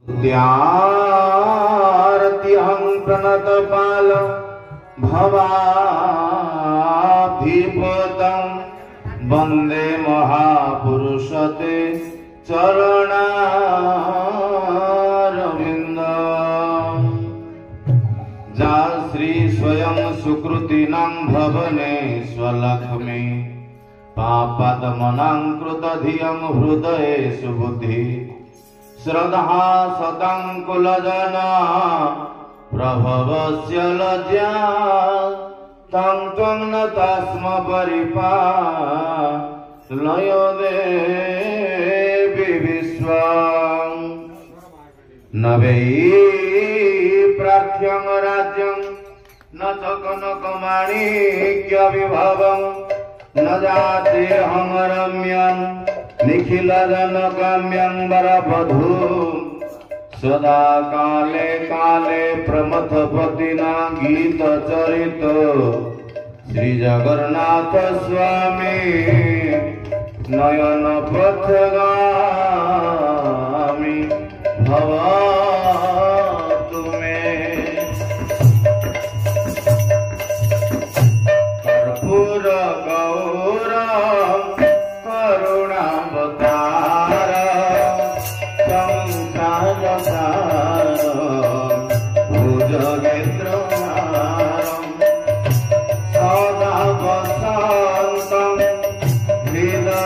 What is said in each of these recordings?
त्यारत्यहं प्रणतपाल भवाधिपतं वन्दे महापुरुषते चरणारविन्दम्। जा श्री स्वयं सुकृतिनां भवने स्वलक्ष्मी पापदमनां कृतधियं हृदयेषु बुद्धि श्रद्धा सदङ्कुलजना प्रभवस्य लज्जा तं त्वं न तस्म परिपालयो देवि विश्वम्। न वै प्रार्थ्यं राज्यं न च कनकमाणिक्यविभवम् न जातेऽहं रम्यं निखिलजनकाम्यं वरवधूम्। सदा काले काले प्रमथपतिना गीतचरित श्री जगन्नाथ स्वामी नयन पथगामी भवतु मे। कर्पूर गौरम करुणावतार भुजगेन्द्रहारं सदा वसन्तं हृदयारविन्दे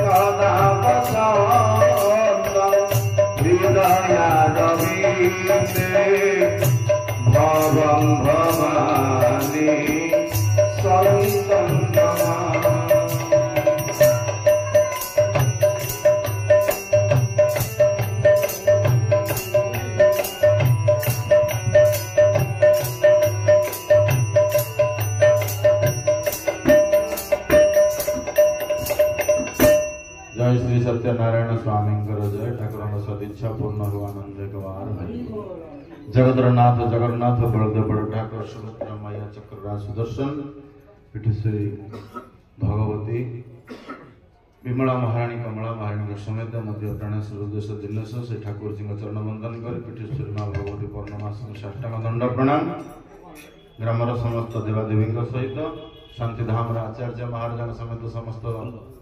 सदा वसन्तं हृदयारविन्दे भवं भवानी सन्तं जय श्री सत्यनारायण स्वामी जय ठाकुर सदिच्छा पूर्ण हो आनंद जगद्रनाथ जगन्नाथ बलदेव बड़ ठाकुर सुभद्रा मैया चक्रराज सुदर्शन पीठेश्वरी भगवती विमला महाराणी कमला महाराणी समेत मध्य प्राणेश्वर उद्देश्य जिलेश से ठाकुर जी चरण वंदन कर पीठेश्वरी माँ भगवती पूर्णमासन साष्टांग दंड प्रणाम। ग्रामर समस्त देवादेवी सहित शांतिधाम आचार्य महाराज समेत समस्त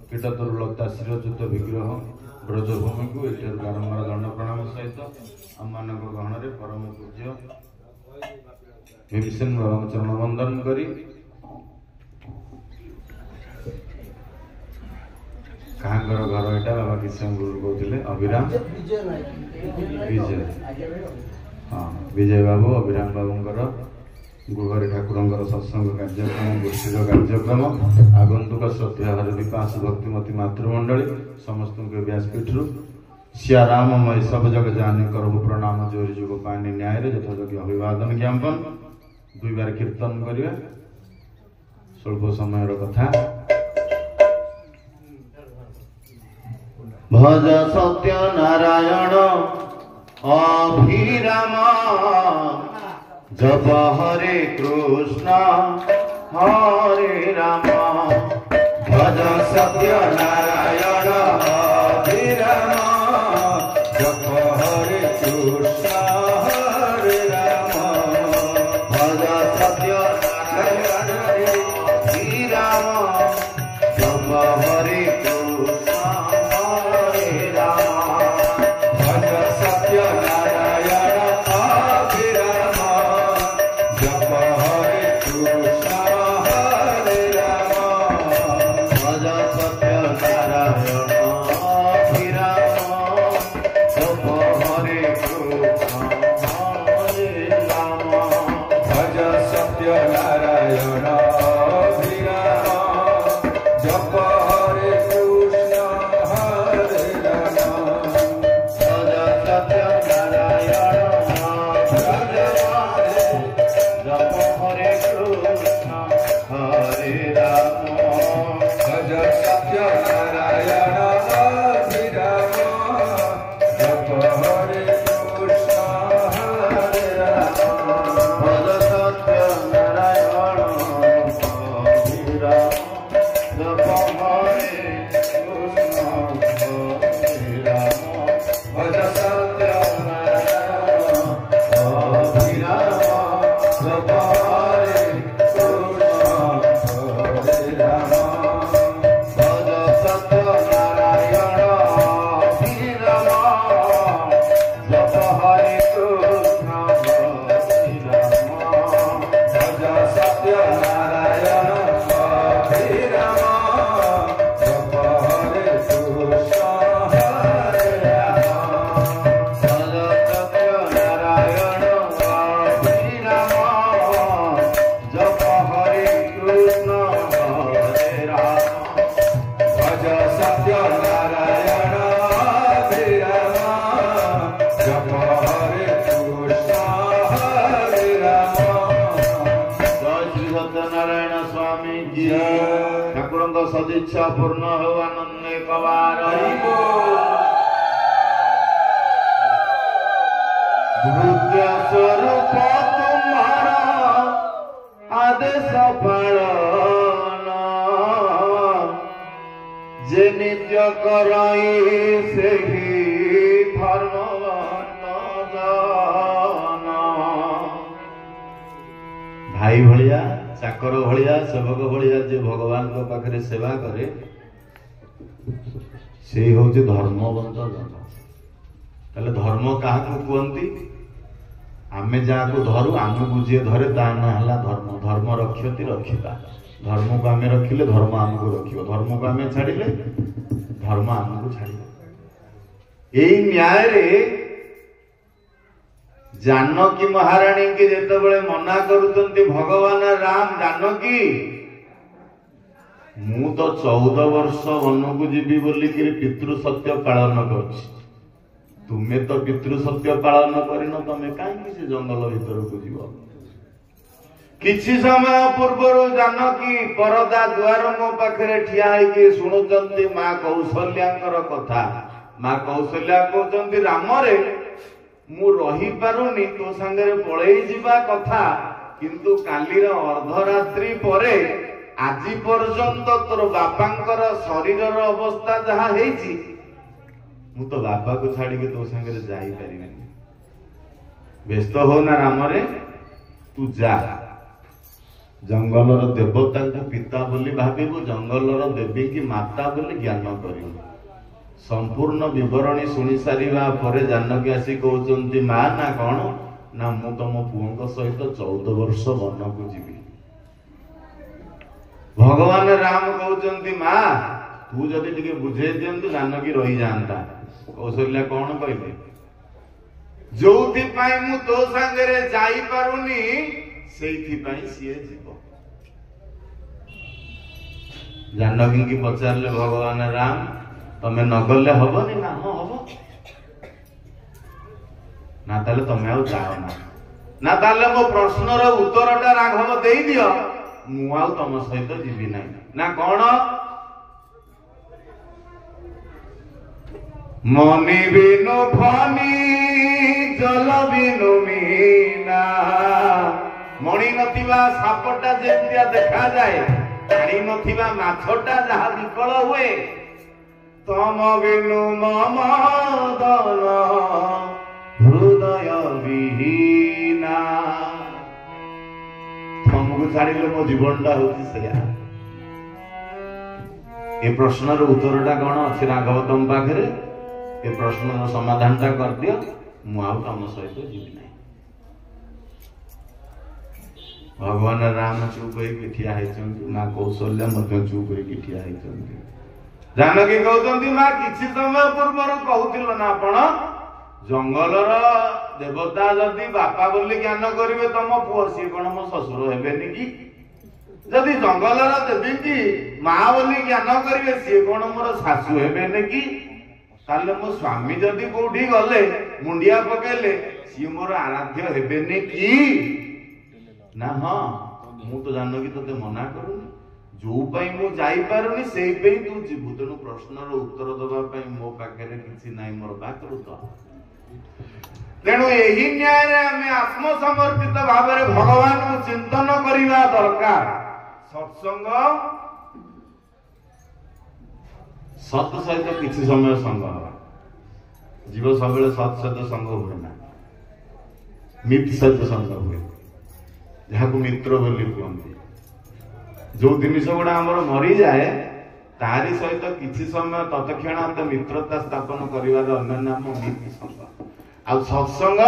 कीटतरुलता शिरच्युत विग्रह ब्रजभूमि को एटर बारंबार दंड प्रणाम सहित आम मान गहन परम पूज्य भीमसेन बाबा चरण वंदन करी कहांगर घर एटा बाबा किशन गुरु कहते अभिराम विजय हाँ विजय बाबू अभिराम बाबूंकर गृह ठाकुर सत्संग कार्यक्रम गोष्ठी कार्यक्रम आगंतुक श्रद्धाहर विपास भक्तिमती मातृमंडली समस्त व्यासपीठ सियारामय सब जग जाने करहु प्रणाम जोरी जुग पानी न्याय यथायोग्य अभिवादन ज्ञापन दुई बार कीर्तन करिया स्वल्प समय कथा। भज सत्य नारायण अभिराम जप हरे कृष्ण हरे राम भज सत्य नारायण अभिराम जप हरे कृष्ण हरे राम भज सत्य नारायण अभिराम जप हरे कृष्ण हरे राम भज सत्य नारायण अभिराम जप हरे कृष्ण हरे राम भज सत्य नारायण तद इच्छा पूर्ण हो आनंद कबार भूत्य स्वरूप तुम्हारा आदेश पालन जे नित्य कराई से ही धर्मवान जान भाई भलिया चाकर भलिया सेवक भलिया जे भगवान को पाखरे सेवा करे से होचे धर्मवंत जन ताले धर्म काहाकु कहंती आमे जाको धरु आमको जे धरे ता ना हला धर्म धर्म रक्षति रक्षिता धर्म को आमे रखिले धर्म आमको रखिबो धर्म को आमे छाडिले धर्म आमको छाडिबो एई न्याय रे जानकी महाराणी के जेते बळे मना करूचंती भगवान राम जानकी मु तो 14 वर्ष वन को जीवी बोली कि पितृ सत्य पालन करछि तुमे तो पितृ सत्य पालन करिनो तमे काहे से जंगल भीतर को जीव किछि समय पूर्व जानकी परदा द्वार मो पाखरे ठिया है कि सुनुचंती मां कौशल्याकर कथा मां कौशल्या कहउचंती राम रे मु रही पारुनी तो संगे पळेई जीवा कथा किंतु कालीर अर्धरात्रि परे आजि पर्यंत तोर बापांकर शरीरर अवस्था जहा हेछि मु तो बापा को छाड़ी के तो संगे जाई परिबेनी व्यस्त हो ना राम रे तू जा जंगलर देवता को पिता बोली भाबिबु जंगलर देवी की माता बोली ज्ञान करिबु संपूर्ण विवरणी सुनी सारिबा परे जानकी आसी कहउचंती मां ना कोन ना मु तो मो पुओंक सहित 14 वर्ष वन को जीवी भगवान राम कहउचंती मां तू जदि टिके बुझे दियंतु जानकी रही जानता कौशल्या कौन कहले जोथि पाई मु तो संगरे जाई पारुनी सेथि पाई सिए जीव जानकी की पचारले भगवान राम तमे नगले हबनी ना हां हबो ना ताले तमे आउ जाओ ना ताले मो प्रश्नर उत्तरटा राघव देई दियो मु आउ तम सहित जीवी नै ना कोन मनी बिनु फनी जल बिनु मीना मणि नथिबा सापटा जेतिया देखा जाए पानी नथिबा माछटा जहा विकल हुए तम बिनु मम दन हृदय विहीना तमको छाड़िले मो जीवनटा होची सेया ए प्रश्नर उत्तरटा कोन अछि राघव तम पाखरे ए प्रश्नर समाधानटा कर दियो मु आउ तम सहित जीवी नै भगवान राम चुप होई ठिया हैचंती मां कौशल्या मध्य चुप होई ठिया हैचंती जानकी कहउचंती मां किछि समय पूर्व कहउतिल ना आपण जंगलर देवता जदि बापा बोली ज्ञान करिवे तम पुओ सी कोन मो ससुर हेबेनी की जदि जंगलर देवी की मां बोली ज्ञान करिवे सी कोन मोर सासु हेबेनी की ताले मो स्वामी जदि कोठी गले मुंडिया पकेले सी मोर आराध्य हेबेनी की ना हां मु तो जानकी तते मना करूनी जो पाई मु जाई पारुनी सेई पे तू जीवु तेनु प्रश्नर उत्तर दबा पाई मो पाखरे किछि नाइ मोर बाकृत तेनु एही न्याय रे हमें आत्मसमर्पित भाव रे भगवान को चिंतन करिवा दरकार सत्संग सत सहित किछि समय संग जीव सबले सत सहित संग हुए ना मित्र सहित संग हुए जहाँ को मित्र बोली कहते जो जिनिस गुड़ा आमर मरी जाए तारी सहित किछि समय तत्क्षणात मित्रता स्थापन करिवार अन्य नाम मित्र संग आ सत्संग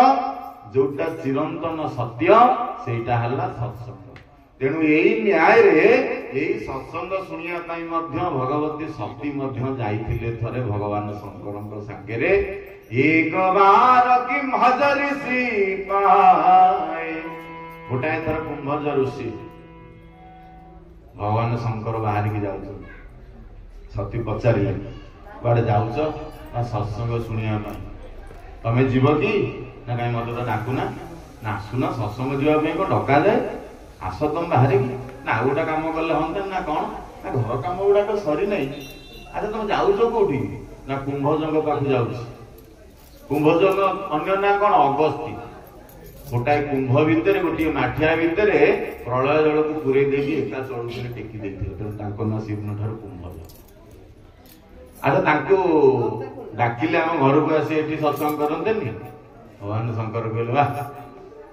जोटा चिरंतन सत्य सेटा हल्ला सत्संग तेणु एई न्याय रे एई सत्संग सुनिया ताई मध्य भगवती सती मध्य जाइथिले थरे भगवान शंकरଙ୍କ संगे एक बार कि हजरी सी पाए गोटाए थर कुंभज ऋषि भगवान शंकर बाहर की जाऊ सती पचारे कुआडे जाऊच ना सत्संग शुणिया तमें जीव कि ना कहीं मत तो डाकुना ना आसुना सत्संग जीवाई को डका जाए आस तुम बाहर की ना गोटे कम कले हम ना कौन घर कम गुड़ाक सरी ना। अच्छा तुम जाऊच कौटी ना कुंभजंग पाख जाऊँ। कुंभजंग अन्य ना कौन अगस्ती गोटाए कुंभ भितर गोटे माठिया भितर प्रलय जल को पूरे देवी एका चढ़ुते टेकी देते तेणु ना से ठार कुंभजंग। अच्छा डाकिले आम घर को आसी सत्संग करते भगवान शंकर कहले वाह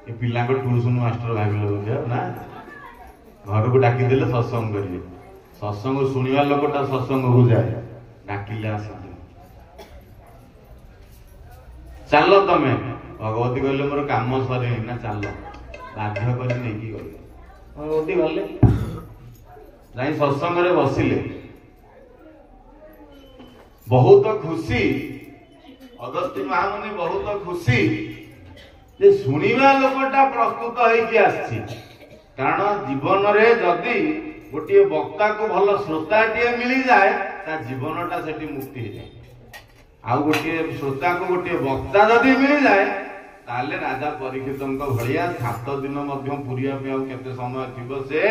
ये पिला ट्यूशन मास्टर भाविल ना घर को डाकिदेले सत्संग करेंगे। सत्संग शुणा लोकटा सत्संग हो जाए डाकिले आस चल तमें भगवती कहले मोर काम सरे ना चल बाध्य कर नहीं गले भगवती गले जाई सत्संग बसिले बहुत खुशी। अगस्त्य महामुनि बहुत खुशी जे शुणिबा लोकटा प्रस्तुत होइकी आछि कारण जीवन रे जदि गोटे वक्ता को भल श्रोताटीए मिली जाए ता जीवनटा सेठी मुक्ति हो जाए। आउ गोटे श्रोता को गोटे वक्ता जदि मिली जाए ताले राजा परीक्षितଙ୍କ भलिया 7 दिन मध्य पुरिया पे आउ केते समय थिबो से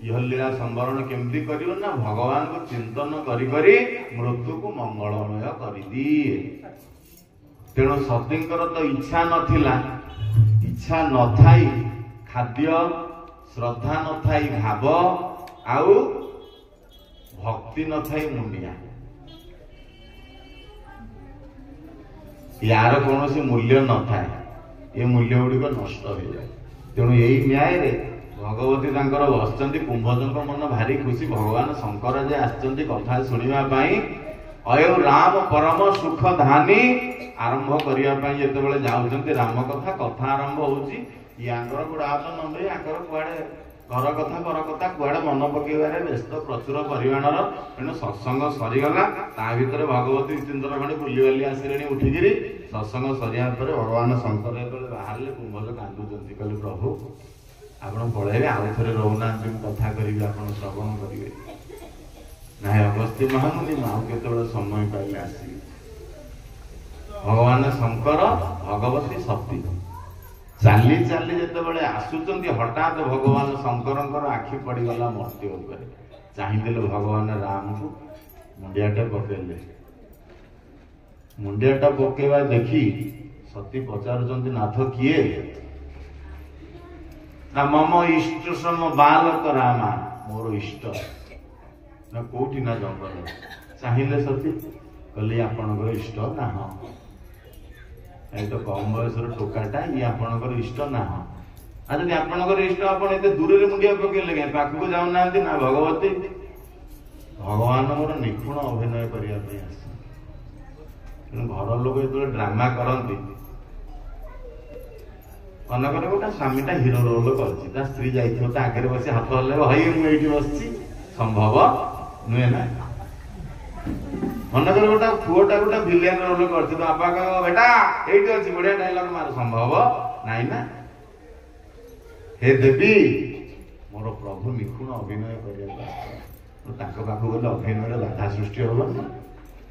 इहलीला संवरण केमती करियो ना भगवान को चिंतन करी करी मृत्यु को मंगलमय करि दिए। तेणु सतींकर तो इच्छा नथिला इच्छा नथाई खाद्य श्रद्धा नथाई भाव आउ भक्ति नथाई मुंडिया यार कौन सी मूल्य न थाए ये मूल्य गुड़िक नष्ट हो जाए। तेणु यही न्याय रे भगवती तांकर बसचंती कुंभजंग मन भारी खुशी भगवान शंकर जे आछंती कथा सुनिबा पई अयो राम परम सुख धानी आरंभ करिया पई जेते बेले जाउचंती राम कथा कथा आरंभ होउची यांकर गुडा तो नंबे यांकर कुआडे घर कथा कुआडे मन पकेबारे व्यस्त प्रचुर परिमाणर तेणु सत्संग सरीगला ता भितर भगवती 3 खंडे बुलीवाली आसिलेनी उठिगिरी सत्संग सरिया पर भगवान शंकर जेते बाहरले कुंभज कांदुचंती कहले प्रभु आपण पळेबे आउ थरे रहउना कथा करिबे आपण श्रवण करिवे ना अगस्त्य महामुनि माउ केतबेले समय पाइले आसी भगवान शंकर भगवती सती चाली चाली जेतेबेले आसुचंती हठात भगवान शंकरंकर आखि पड़ीगला मूर्ति ऊपर चाहिदेले भगवान राम को मुंडियाटा पकेले मुंडियाटा पकेवा देखी सती पचारुचंती नाथ किए ना मम इष्ट सम बालक रामा मोर इष्ट ना कोठी ना जंगल चाहिए सती कहले आपणकर इष्ट ना हाँ ये तो कम बयस टोकाटा ये आपणकर इष्ट ना हाँ आज आपणकर इष्ट आपण एते दूर रे मुंडिया पकेले के पाखको जाउ नांती ना भगवती भगवान मोर निपुण अभिनय करिया पे आस घर लोक जो ड्रामा करती अनकर गोटा स्वामीटा हिरो रोल कर स्त्री जाइए आगे बस हाथ हल्ले भाई मुझे बस संभव नुहे ना मनकर गोटा पुओटा गोटा विलेन रोल कर बापा कह बेटा ये अच्छी बढ़िया डायलॉग मार संभव नाई ना हे देवी मोर प्रभु निपुण अभिनय कर पाखु गले अभिनय बाधा सृष्टि हम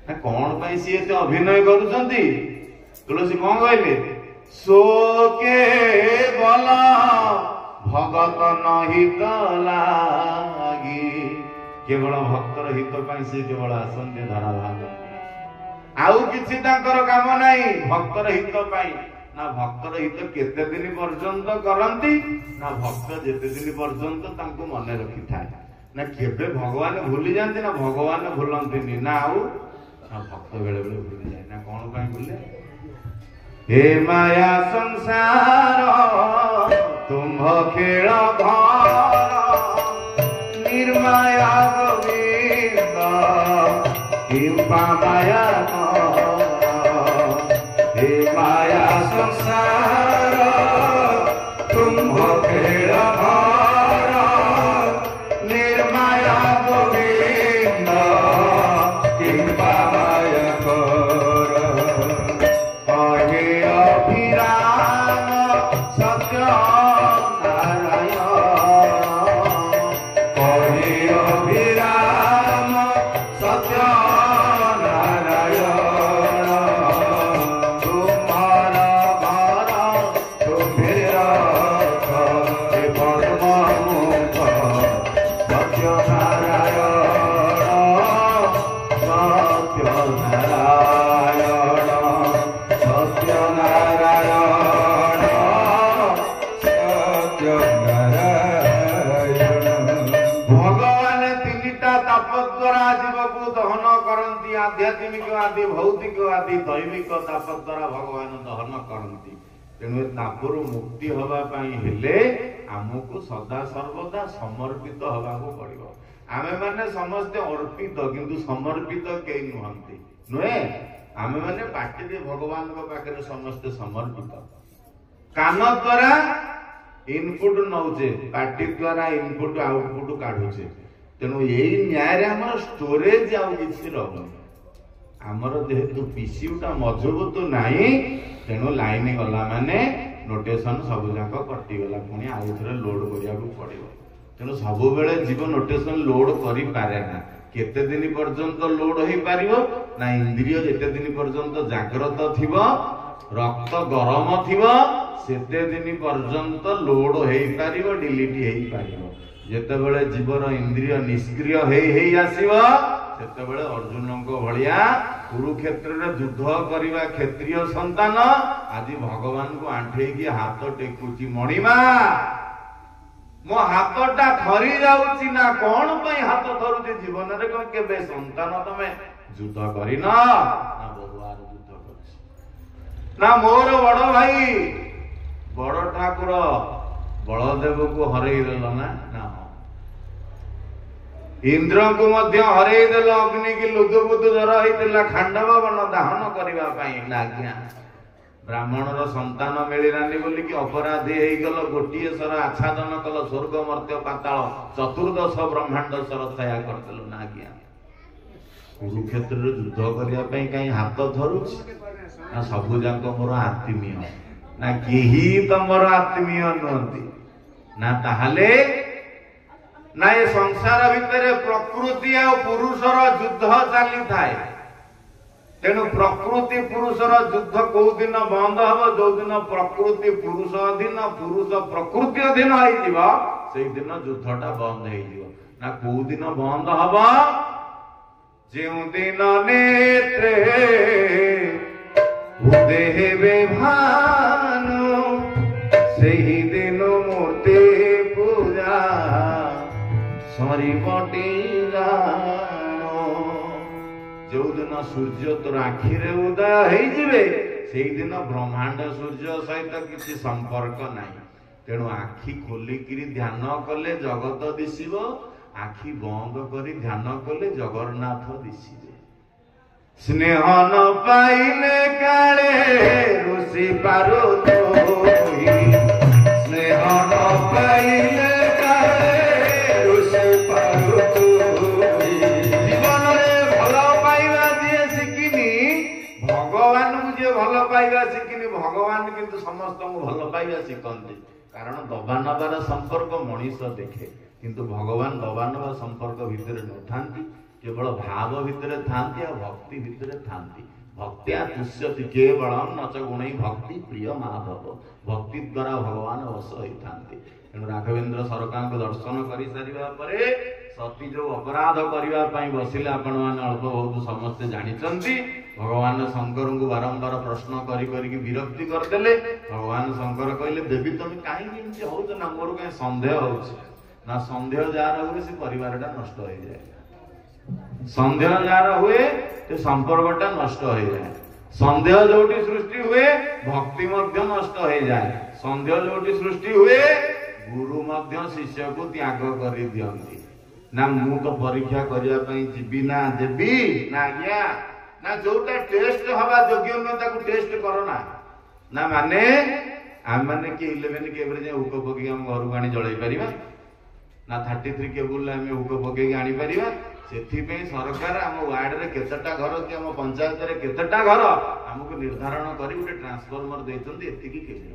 ना कौन सी अभिनय करुँच तुलसी कौन कहले सोके बला भगत नहित लागी केवल भक्तर हित से केवल आसंती धरा भाग आउ किछि तांकर काम नाही भक्तर हित ना भक्तर हित केते दिन पर्यंत करंती ना भक्त जेते दिन पर्यंत तांको मन रखि थाए ना केबे भगवान भूली जांती ना भगवान भूलंती ना आउ ना भक्त बेले बेले भूली जाए ना कौन पाई भूले हे माया संसार तुम खेल घर निर्माया गोविंद कृपा माया हे माया संसार तुम खेल घर निर्माया गोविंद कृपा माया सत्य नारायण आदि भौतिक आदि दैविक ताप द्वारा भगवान दहन करती। तेणु तापरू मुक्ति हवा हेले आमको सदा सर्वदा समर्पित हवा पड़ो। आमे माने समस्ते अर्पित किंतु समर्पित कई नुहंती नुहे। आमे माने पाटी भगवान पाखे समस्ते समर्पित। कान द्वारा इनपुट नौचे, पाटी द्वारा इनपुट आउटपुट काढुचे। तेणु यही न्याय आमर स्टोरेज आउ किछि रहउनी। आमर जेहेतु पीसीयूटा मजबूत नाही, तेणु लाइन गला माने नोटेशन सब जाक कटि गला, पुणी आउ थरे लोड करिया पड़िबो। तेणु सब बेले जीव नोटेशन लोड करि पारे ना। केते दिन पर्यंत लोड होई पारिबो ना, इंद्रिय जेते दिन पर्यंत जागृत थिबो, रक्त गरम थिबो, सेते दिन पर्यंत लोड होई पारिबो, डिलीट होई पारिबो। जेतेबेले जीवर इंद्रिय निष्क्रिय हेई आसीबो, सेतेबेले अर्जुन को भलिया कुरुक्षेत्र रे युद्ध करिवा क्षेत्रीय संतान आज भगवान को आंठे की हाथ टेकुची, मणिमा मो हाथटा थरी जाउची ना, कोन पई हाथ धरुची? जीवन रे कोन केबे संतान तमे युद्ध करिना ना, बहुवार युद्ध करछि ना। मोर बड़ भाई बड़ ठाकुर बलदेव को हरई देल ना, इंद्र को मध्य हरई देल, अग्नि की लुदुबुद जर होइतिला खांडव वन दाहन करिवा पई लागिया। ब्राह्मणर संतान मिलिलानी बोली कि अपराधी हेई गल, गोटिए सर आच्छादन कल स्वर्ग मर्त्य पाताल चतुर्दश ब्रह्मांड सर छाया करदेल ना आज्ञा। कुरुक्षेत्र युद्ध करिया पई काई हाथ धरुछि ना, सबु जाक मोर आत्मीय ना, केही तमर आत्मीय नहंती ना। ताहाले ना ये संसार भितर प्रकृति आ पुरुषर युद्ध चली थाए। तेणु प्रकृति पुरुषर युद्ध कौ दिन बंद हम, जो दिन प्रकृति पुरुष अधीन, पुरुष प्रकृति अधीन से दिन युद्धटा बंद ना। कौ दिन बंद हम? जो दिन नेत्रे उदेहे भानु, सेही दिन मूर्ति पूजा सरीबटी जानो। जो दिन सूर्य तोर आखिरे उदय हेई जिवे, सेही दिन ब्रह्मांड सूर्य सहित किसी संपर्क नाही। तेणु आखि खोलिकिरी ध्यान कले जगत दिसिबो, आखि बंद करी ध्यान कले जगन्नाथ दिसिबे। स्नेह न पाइले काले ऋषि पारो तोहि, स्नेह न पाइले काले ऋषि पारो तोहि। जीवन रे भल पाइबा जे सिकिनी, भगवान को जे भल पाइबा सिकिनी, भगवान किंतु समस्त को भल पाइबा सिकंती। कारण दबा नबार संपर्क मनीष देखे, किंतु भगवान दबा नबा संपर्क भितर न थांती, केवल भाव भितर थांती आ भक्ति भितर थांती। भक्त्या तुष्यति केवलम न च गुणै भक्ति प्रिय माधव। भक्ति द्वारा भगवान वश होई थांती। तेणु राघवेंद्र सरकार को दर्शन करि सारिबा परे सती जो अपराध करिबा पई बसिले, आपण माने अल्प बहुत समस्ते जानिचंती। भगवान शंकर को बारंबार प्रश्न करी करी विरक्ति करदेले। भगवान शंकर कहले, देवी तुम काहे इनसे होत ना, मोर के संदेह होछ ना। संदेह जार हुए से परिवारटा नष्ट हो जाए, संदेह जार हुए तो संपर्कटा नष्ट हो जाए। संदेह जोटी सृष्टि हुए भक्ति मध्य नष्ट हो जाए। संदेह जोटी सृष्टि हुए गुरु मध्य शिष्य को त्याग कर दियंती ना। मु तो परीक्षा करिया पई जिबी ना, देबी ना आज्ञा ना। जोटा टेस्ट हवा योग्य न ताकू टेस्ट करो ना ना। माने आम माने कि 11 केबल जे हुक पकी हम घर को आनी जळै परिबा ना, 33 केबल आम हुक पके आनी परिबा। सेथि पे सरकार आम वार्ड रे केतेटा घर कि आम पंचायत रे केतेटा घर हमको निर्धारण करी गोटे ट्रांसफॉर्मर देइछन्ती। एतिकी केबल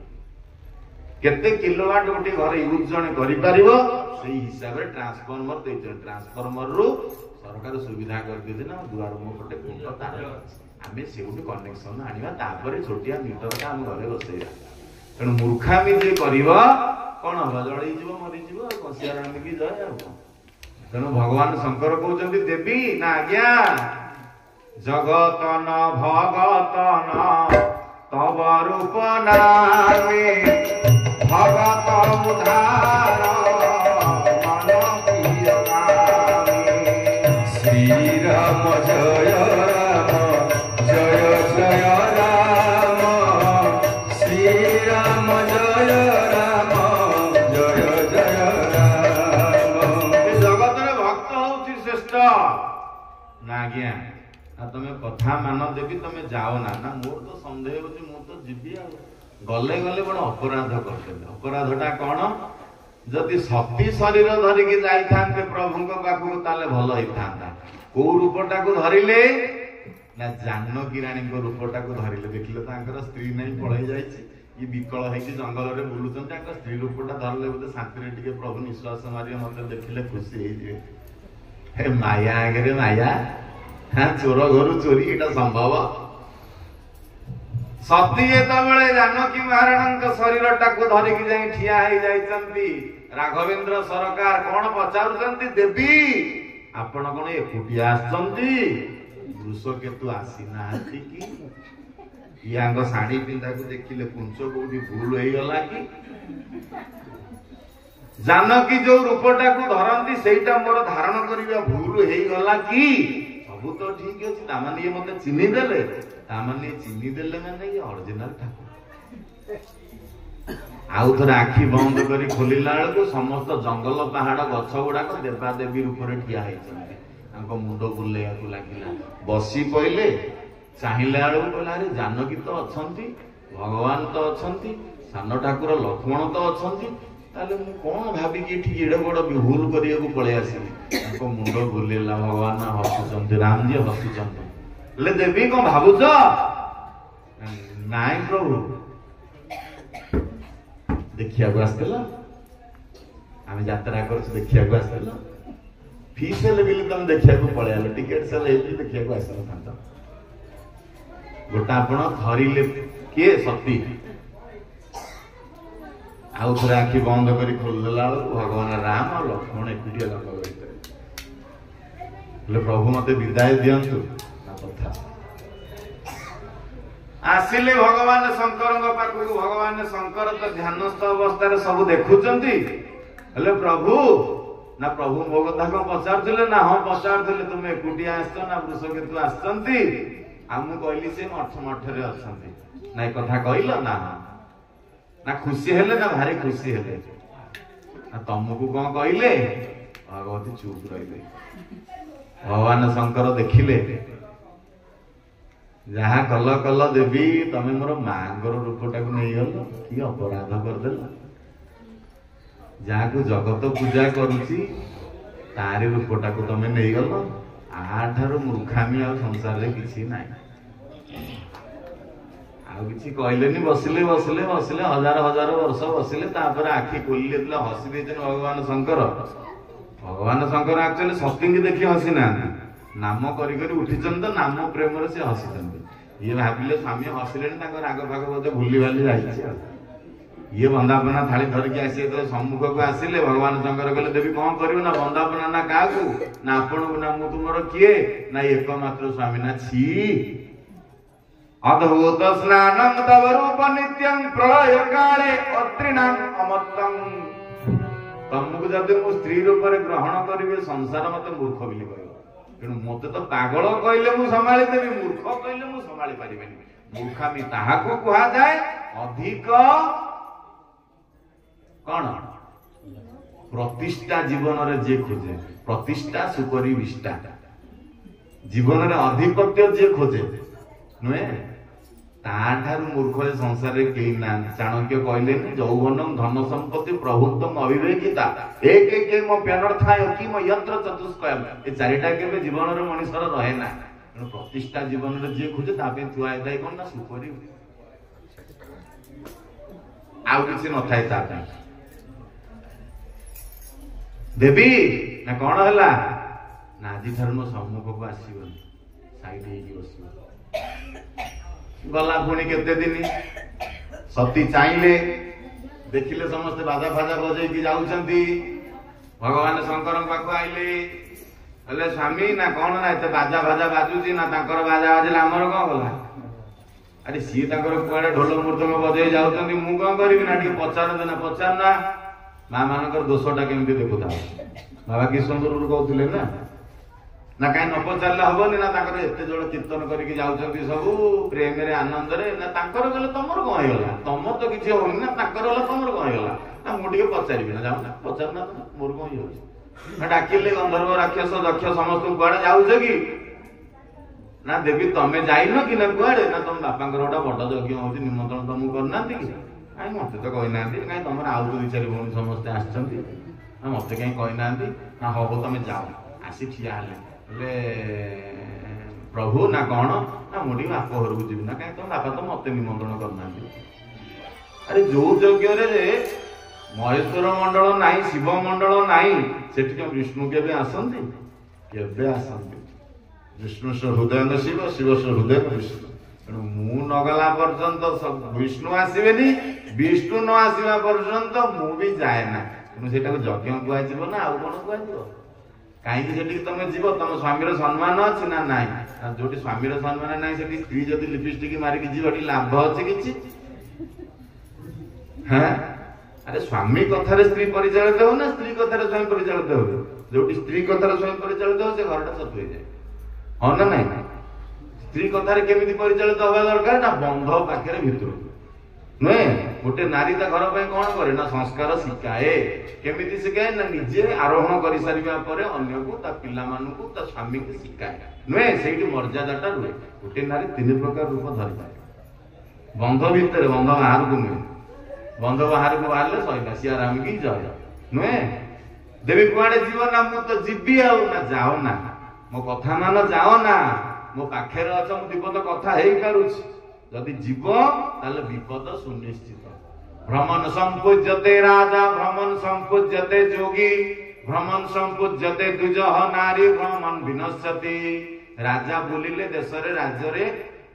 केते किलोवाट गोटे घर यूज जणे करि परिबो, सेही हिसाब रे ट्रांसफॉर्मर देइछन। ट्रांसफॉर्मर रु सरकार सुविधा कर दिदे ना, दुआर मो पटे खुंट तार आमे सेउटी कनेक्शन आनिबा, तापरे छोटिया मीटरटा हम घरे बसैया। तेणु मूर्खामी जे करिबो कोन हबा, जळै जीवो मरि जीवो, कसिया राम की जय आ। तेणु भगवान शंकर कहते देवी ना आज्ञा, जगत न भगत न तब रूप नामे, भगत उधार मन प्रिय गामे। श्री राम जय राम तुम कथा मान देवी तुम जाओ ना ना मोर तो सन्देह हो तो जीवी गले गले बड़े अपराध कर अपराधटा कौन जदि शक्ति शरीर धरिकी जाइए प्रभु पाखक ताले भल होता कौ रूपटा को धरिले ना जानकी राणी रूपटा को धरिले देखिले स्त्री नहीं पलि जाइए विकल है जंगल में बुलूँ स्त्री रूपटा धरले बोलते शांति प्रभु निश्वास मारे मत देखिले खुशी हे माया आगे माया हाँ चोर घर चोरी एटा संभव सती जेतबेले जानकी महाराणा शरीर टाक धरिकी जाई ठिया हो जाइछंती राघवेंद्र सरकार कौन पचारुचंती देवी आपण कौन एकुटिया आछंती वृषकेतु आसी नाहंती कि यांग साड़ी पिंधा को देखिले कुंच कोठी भूल हो गला कि जानकी जो रूपटा को धरती सेटा मोर धारण करबा भूल हो गला कि सब तो ठीक अच्छे तामाने मत चिन्ही देले तामाने चिन्ही देले माने ये ओरिजिनल ठाकुर आउ थोड़े आखि बंद करी खोलिला बेलू समस्त जंगल पहाड़ गछ गुड़ाक देवादेवी रूप में ठिया होती मुंड बुलेया लगे बसी पड़े चाहिए बेलू कहला अरे जानकी तो अच्छा भगवान तो अच्छा सान ठाकुर लक्ष्मण तो अच्छा ताले मु कौन भाविकी एड़े बड़ भूल करने पलि आसली मुंड बुलेला भगवान हसुंच राम जी हसुंच ले देवी कौन भावुच नाई प्रभु देखिया आसला आम यात्रा कर देखिया आसला फीस बिल तुम देखिया पलि आल टिकेट सेल देखिया आसल था गोटा आपण धरिले किए सती आउ थे आखि बंद कर खोलदेला भगवान राम और लक्ष्मण एकुटिया जंगल भर प्रभु मत विदाय दिंतु कथा आसिले भगवान शंकर पाखक भगवान शंकर तो ध्यानस्थ अवस्था सब देखुंट प्रभु ना प्रभु मो कथा कौन पचारे ना हाँ पचारे तुम एकुटिया आस ना वृषकेतु आसती कहली से मठ मठे अच्छा ना कथा कहल ना ना खुशी हेले ना भारी खुशी हेले ना तुमको कौन कहले भगवती चुप रही भगवान शंकर देखिले जहाँ कल कल देवी तमें मोर माँ रूपटा को नहीं गल कि अपराध करदेल जहाँ को जगत पूजा करुची तारी रूपटा को तमें नहीं गल आठार मूर्खामी आ संसार रे किसी ना किसी कहले बसिले बसिले बसिले हजार हजार वर्ष बसिले आखि खोलिले हसी दे भगवान शंकर एक्चुअली सती देखी हसी ना नाम करी उठी तो नाम प्रेम से हसी ये भाविले स्वामी हसिले राग फाग बोधे भूली भाली जाइए ये बंदापना थाली धरिकी आसी सम्मुख को आसिले भगवान शंकर कहले देवी कौन कर ना बंदापना ना क्या ना आपण को ना मु तुमर किए ना एकमात्र स्वामी ना छी अद्भुत स्नानं तव रूप नित्यं प्रलय काले अत्रिणां अमत्तं तुमको जदि मो स्त्री रूप में ग्रहण करेंगे संसार मत मूर्ख बोली कह तेणु मत तो पागल कहले मु संभाली देवी मूर्ख कहले मु संभाली पारिबेनी मूर्खामी ताहाको कहा जाए अधिक कौन प्रतिष्ठा जीवन रे जे खोजे प्रतिष्ठा सुकरी विष्टा जीवन रे अधिपत्य जे खोजे नुहे ताठारु मूर्ख संसार रे केही ना चाणक्य कहले यौवनम धन संपत्ति प्रभुत्वम अविवेकिता एक एक मो प्यानर्थाय कि मो यंत्र चतुष्कयम ए चारिटा केबे जीवन रे मनुष्यर रहे ना प्रतिष्ठा जीवन रे जे खोजे तापे थुआ जाय कोन ना सुकरी आउ किसी न थाए ता देवी ना कौन है ना आज मो सम्मुख को आसबन साइड गला पुणी केते दिन सती चाहिए देखिले समस्ते बाजा फाजा बजे जाऊंगी भगवान शंकर पाख आइले हेले स्वामी ना कौन ना एत बाजा फाजा बाजुची ना तांकर बाजा बाजिले आमर कौन गला अरे सी कुआड़े ढोल मृदंग बजे जाऊँगी मु कौन करी ना पचार देना पचार ना माँ मानकर दोषटा केमती देखुता बाबा कृष्ण गुरु कहते ना कहीं न पचारे हेनी ना एत जोड़ कीर्तन करके जाऊँगी सब प्रेम आनंद ना गले तुमर कौन होगा तुम तो किसी होनी ना गला तुमर कौन होगा ना मुझे पचारि ना जाऊना पचारना मोर कौन हो डाकिले गंधर्व राक्षस दक्ष समस्त कुआड़े जाऊच कि ना देवी तमें जाइन कि ना कुआड़े ना तुम बापा गोटे बड़ यज्ञ हो निमंत्रण तुमको करना कि कहीं मत तो कहना कहीं तुम आउ दु चार भौणी समस्ते मत कहीं कहना ना हम तुम जाओ आसी ठिया प्रभु ना कौन ना मुझे बाप घर को जी ना कहीं तुम बापा तो मत निमंत्रण करना अरे जो यज्ञ महेश्वर मंडल नाई शिव मंडल नाई से विष्णु के आसती विष्णु से हृदय शिव शिव से हृदय विष्णु तेणु मु न गला पर्यंत विष्णु आसबे विष्णु न आसवा पर्यंत मु भी जाए ना तेणु से यज्ञ कहु ना आउ कौन कहु कहीं तुम जीव तुम स्वामी सम्मान अच्छी ना ना जो स्वामी सम्मान ना स्त्री जदि लिपस्टिक मारिक जीव लाभ अच्छे कि हाँ अरे स्वामी कथार स्त्री परिचालित हो ना स्त्री कथार स्वामी परिचालित हो जो स्त्री कथार स्वामी परिचालित हो से घरटा सतु हो जाए हाँ ना ना स्त्री कथार केमी परिचालित हवा दरकार ना बंध पाखे भितर नुहे गोटे नारी ता घर पर कौन करे ना संस्कार शिखाए केमी शिखाए ना निजे आरोहण कर सारा पर अन्य को पिला मानू ता स्वामी को शिखाए नुहे से मर्यादाटा रुहे गोटे नारी 3 प्रकार रूप धरी पाए बंध भितर बंध बाहर को नुहे बंध बाहर को बाहर सैला सिया राम की जय नुहे देवी कुआड़े जीव ना मु तो जीवी आ जाओ ना मो कथा मान जाओ ना मो पाखे अच मु विपद कथा हो पारुछि जदि जीव ताले विपद सुनिश्चित भ्रमण संपूज्यते राजा भ्रमण संपूज्यते जोगी भ्रमण संपूज्यते दुजह नारी भ्रमण विनश्यति राजा बुलिले देश रे राज्य रे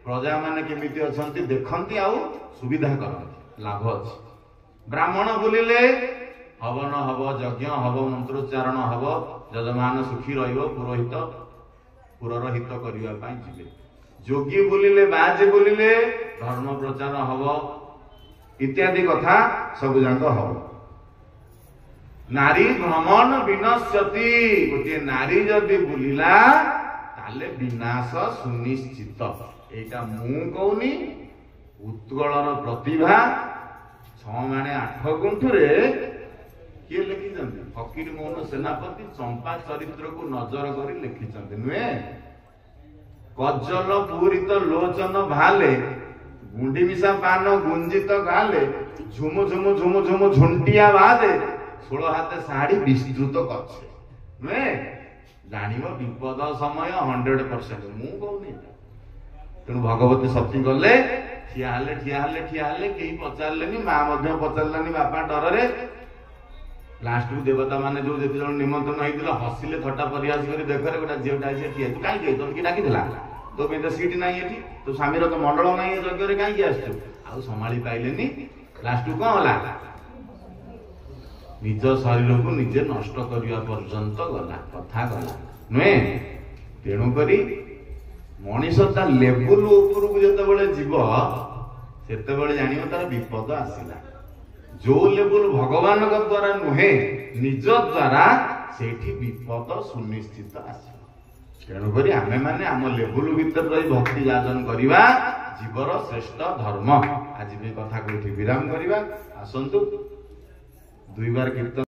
प्रजा माने केमिति अछंती देखंती आउ सुविधा करंती लाभ अछि ब्राह्मण बुलिले हवन हब यज्ञ हब मंत्रोच्चारण हब यजमान सुखी रहिबो पुरोहित पुरर हित करिवा पई जिवे जोगी बुलिले बाज बुलिले धर्म प्रचार हब इत्यादि कथा सब जांक हब नारी भ्रमण विनश्यति गोटे नारी जदि बुलिला ताले विनाश सुनिश्चित एटा मु कहूनी उत्कलर प्रतिभा 6 माणे 8 गुंठुरे किए लिखिछन्ति फकीर मोहन सेनापति चंपा चरित्र को नजर करी लिखिछन्ति नुहे कज्जल पूरित लोचन भाले गुंडी मिशा पान गुंजित गाले झुमु झुमु झुमु झुमु झुंटिया बादे 16 हाथ साड़ी विस्तृत कच्छे नुहे जानिबो विपद समय 100% मु कहूनी तेणु भगवती सती गले ठिया हेले कहीं पचारे माँ पचारे बापा डर रे लास्ट को देवता माने जो जति जन निमंत्रण होइतिला हसिले थट्टा परिहास करी देखरे गोटा झियोटा से ठिया तू काई तुम कि डाकिला तो पे तो सीट नाही एठी तो स्वामीर तो मंडल नाही यज्ञ रे काई आछू आ संभाली पाइलेनी लास्ट को कोन होला निज शरीर को निजे नष्ट करिया पर्यंत गला कथा गला नुहे तेणु करी मनीष ता लेवल ऊपर को जते जीव सेते जानियो तार विपद आसिला जो लेवल भगवान द्वारा नुहे निज द्वारा सेठी विपद सुनिश्चित आसे तेणु करी आमे माने आम लेवल भीतर रही भक्ति याचन करिवा जीवर श्रेष्ठ धर्म आज भी कथा को विराम करिवा आसंतु 2 बार कीर्तन